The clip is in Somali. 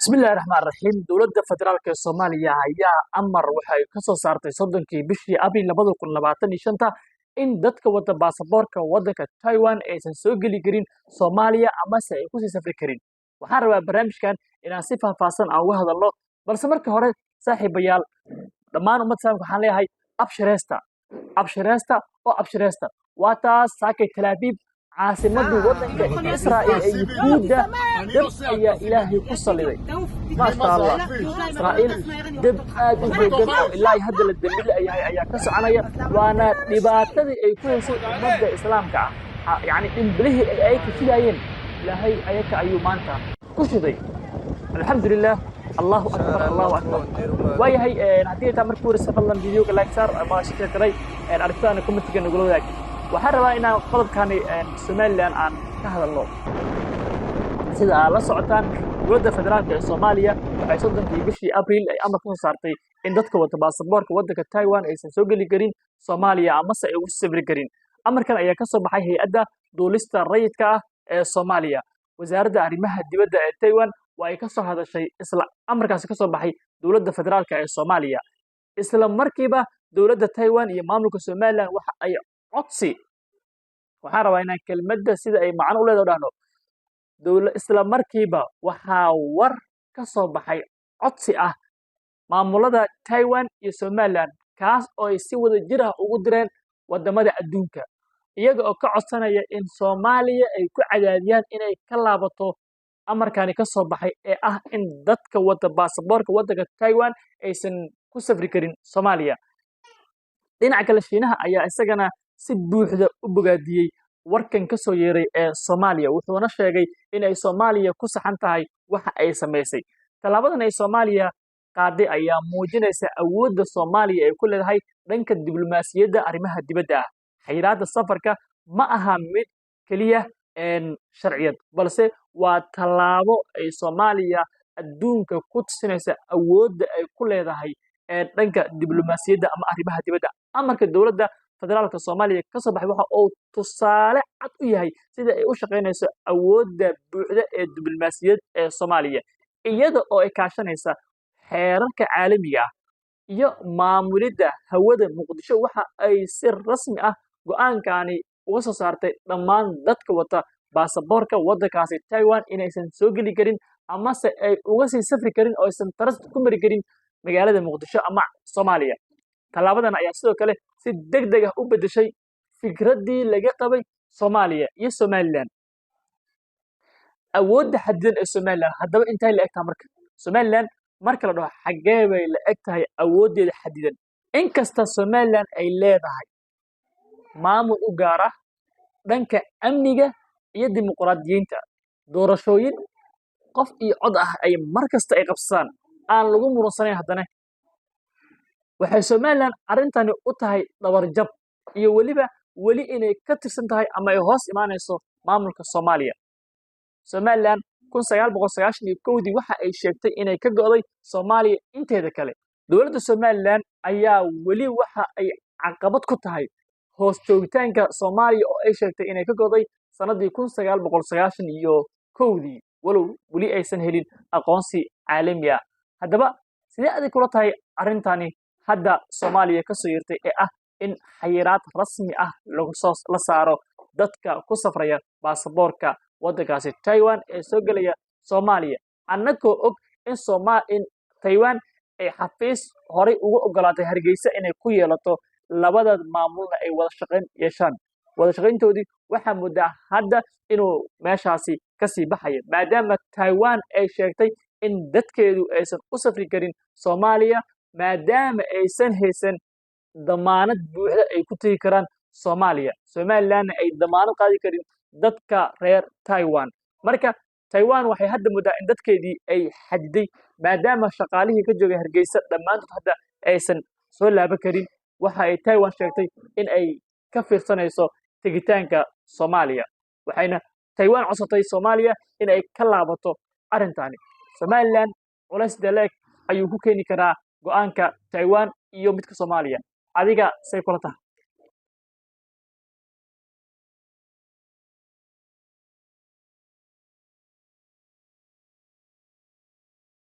بسم الله الرحمن الرحيم دولة فدرالك الصومالية هي أمر waxay ka soo saartay soddonkii bishii abriil 2025 in dadka wada baasaboorka wadanka Taiwan aysan soo geli karin Soomaaliya ama se ay ku sii safri karin waxaan rabaa barnaamijkan inaan si faahfaahsan uga hadalno balse marka hore saaxiibayaal dhammaan ummadda Soomaaliyeed waxaan leeyahay abshiresta waa taas saakay Tel عاصمة وطنك إسرائيل يهودا دب أي إلهي قصلي ما شاء الله إسرائيل دب آدم جدا إلهي هذا الدم أي كسر عليا وأنا لبعتدي أي كل شيء مبدأ إسلام يعني إن بله أي كثير أين إلهي أيك أيومانتا كشدي الحمد لله الله أكبر وهي هي نعطيه تامر كورس فلان فيديو كلايك صار ما شفت تري عرفتنا كم تيجي نقول ذاك waxaan rabaa inaan qodobkani Soomaaliland aan ka hadalno sida aad la socotaan dowladda federaalka ee Soomaaliya waxay soddonkii bishii Abriil ay amar ku saartay in dadka wata baasaboorka wadanka Taiwan aysan soo geli karin Soomaaliya ama se ay u safri karin amarkan ayaa ka soo baxay hay'adda duulista rayidka ah ee Soomaaliya wasaaradda arrimaha dibadda ee Taiwan waa ay ka soo hadashay isla amarkaas ka soo baxay dowladda federaalka ee Soomaaliya isla markiiba dowladda Taiwan iyo maamulka Soomaaliland waxa ay codsi waxaan rabaa inaan kelmadda sida ay macno u leedahay dhahno dowladda isla markiiba waxaa war ka soo baxay codsi ah maamulada Taiwan iyo Soomaaliland kaas oo ay si wada jir ah ugu direen wadamada adduunka iyaga oo ka codsanaya in Soomaaliya ay ku cadaadiyaan inay ka laabato amarkani ka soo baxay ee ah in dadka wada baasaboorka wadanka Taiwan aysan ku safri karin Soomaaliya dhinaca kale Shiinaha ayaa isagana si buuxda u bogaadiyay warkan ka soo yeeray ee Soomaaliya wuxuuna sheegay in ay Soomaaliya ku saxan tahay waxa ay sameysay talaabadan ay Soomaaliya qaaday ayaa muujinaysa awoodda Soomaaliya ay ku leedahay dhanka diblomaasiyadda arrimaha dibadda ah xayiraadda safarka ma aha mid kaliya sharciyad balse waa talaabo ay Soomaaliya adduunka ku tusinaysa awoodda ay ku leedahay dhanka diblomaasiyadda ama arrimaha dibadda amarka dowladda federaalka Soomaaliya ka soo baxay waxa uu tusaale cad u yahay sida ay u shaqeynayso awoodda buuxda ee diblomaasiyad ee Soomaaliya iyada oo ay kaashanaysa xeerarka caalamiga ah iyo maamulidda hawada Muqdisho waxa ay si rasmi ah go'aankani uga soo saartay dhammaan dadka wata baasaboorka wadankaasi Taiwan inaysan soo geli karin ama se ay uga sii safri karin oo aysan transit ku mari karin magaalada Muqdisho ama Soomaaliya talaabadan ayaa sidoo kale si degdeg ah u bedeshay fikraddii laga qabay Soomaaliya iyo Somaliland awoodda xadidan ee Somaliland haddaba intay la egtahay marka Somaliland marka la dhaho xagee bay la egtahay awooddeeda xadidan inkasta Somaliland ay leedahay maamul u gaar ah dhanka amniga iyo dimuqraadiyiinta doorashooyin qof iyo cod ah ay markasta ay qabsadaan aan lagu muransaneyn haddana waxay Somaliland arintani u tahay dabarjab iyo weli inay ka tirsan tahay ama ay hoos imaanayso maamulka Soomaaliya Somaliland 1991 waxa ay sheegtay inay ka go'day Soomaaliya inteeda kale dowladda Somaliland ayaa weli waxa ay caqabad ku tahay hoos joogitaanka Soomaaliya oo ay sheegtay inay ka go'day sanadii 1991 walow weli aysan helin aqoonsi caalami ah haddaba sidee adig kula tahay arintani hadda Soomaaliya ka soo yeertay ee ah in xayiraad rasmi ah la saaro dadka ku safraya baasaboorka wadankaasi Taiwan ee soo galaya Soomaaliya annagoo og in Taiwan ay xafiis hore ugu ogolaatay Hargeysa inay ku yeelato labada maamulna ay wada shaqeyn yeeshaan wada shaqeyntoodii waxa muddaa hadda inuu meeshaasi ka sii baxayo maadaama Taiwan ay sheegtay in dadkeedu aysan u safri karin Soomaaliya maadaama aysan haysan damaanad buuxda ay ku tagi karaan Soomaaliya Somaliland ay damaanad qaadi karin dadka reer Taiwan marka Taiwan waxay hadda muddaa in dadkeedii ay xadiday maadaama shaqaalihii ka joogay Hargeysa dhammaantood hadda aysan soo laaban karin waxa ay Taiwan sheegtay in ay ka fiirsanayso tigitaanka Soomaaliya waxayna Taiwan codsatay Soomaaliya in ay ka laabato arintani Somaliland culays daleeg ayuu ku keeni karaa go'aanka Taiwan iyo midka Soomaaliya adiga say kula tahay